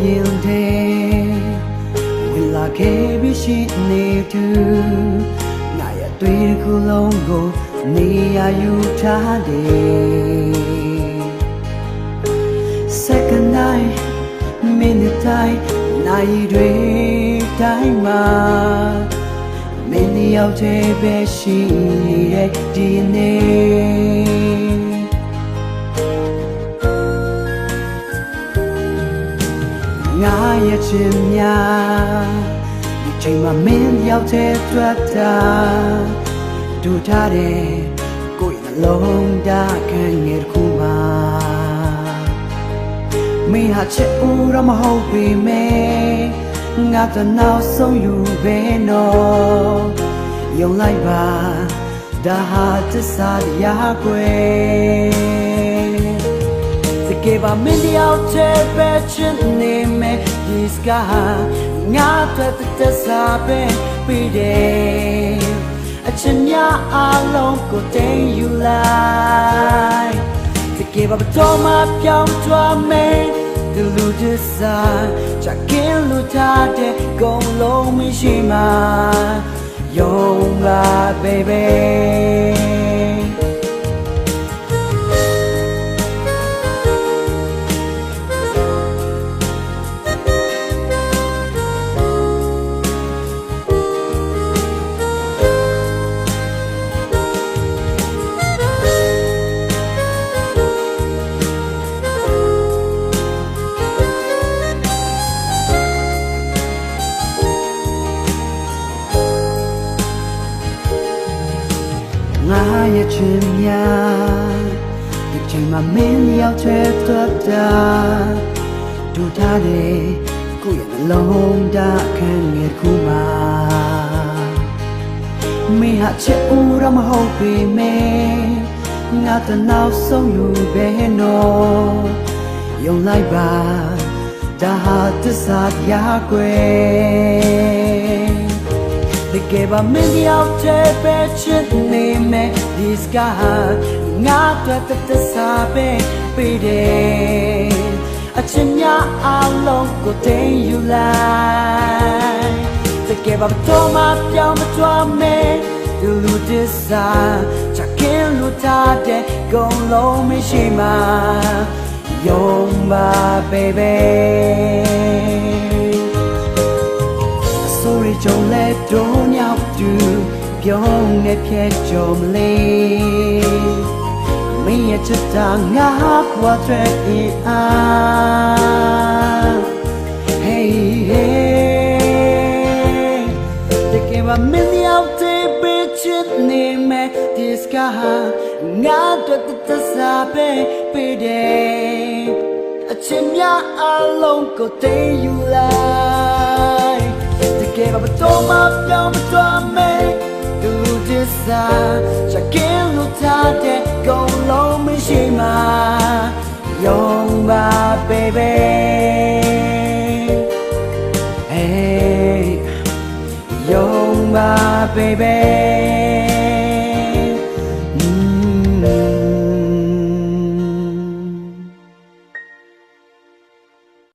ရင်ထဲဝင်လာခဲ့ပြီးရှိနေသူငါရဲ့တွေ့တစ်ခုလုံးကိုနေရာယူထားတယ် Second night minute time နိုင်တွေတိုင်းမှာမင်းတယောက်တည်းပဲရှိတဲ့ဒီနေ့ငါရဲ့ချစ်များဒီချိန်မှာမင်းရောက်တဲ့တွေ့တာဒူထားတယ်ကိုယ့်ရဲ့နှလုံးသားခံငယ်တစ်ခုမှာမင်းဟာချစ်ဦးတော့မဟုတ်ပေမဲ့ငါတော့နောက်ဆုံးယူပဲနော်ယုံလိုက်ပါဒါဟာသစ္စာတရားကွယ်给把明天要这辈子你没意思噶，我对的的傻逼比的，真呀阿龙个等you来，这给把不多嘛表做美，的路的山，加给路他的公路没什么，用吧 baby。ငါရဲ့ချစ်များဒီချိန်မှာမင်းရောက်တဲ့တွေ့တာဒူထားတယ်ကိုယ့်ရဲ့နှလုံးသားခံငယ်ခုမှာမင်းဟာချစ်ဦးတော့မဟုတ်ပေမဲ့ငါတော့နောက်ဆုံးယူပဲနော်ယုံလိုက်ပါဒါဟာသစ္စာတရားကွယ်တကယ်ပါမင်းရောက်တဲ့ပဲချစ်နေမယ်ဒီစကားငါတို့တစ္စာပဲပေးတယ်အချစ်များအလုံးကိုတင်ယူလိုက်တကယ်ပါတော့မပြောင်းမသွားမယ်ဒီလူတစ္စာချက်ကင်းလူထားတဲ့ဂုဏ်လုံးမရှိမှယုံပါ baby Sorry ကြုံလဲတော့ညောက်သူပြောင်းနေပြဲကြုံလေးမင်းရဲ့ချစ်တာငါကွာတဲ့အာ Hey hey တကယ်ပါမင်းရောက်တဲ့ပဲချစ်နေမယ်ဒီစကားငါတို့တစားပဲပေးတယ်အချစ်များအလုံးကိုတင်ယူလိုက်给把不多嘛表不多美，路的山，下给路他的公路没什么，用吧 baby， hey， 用吧 baby。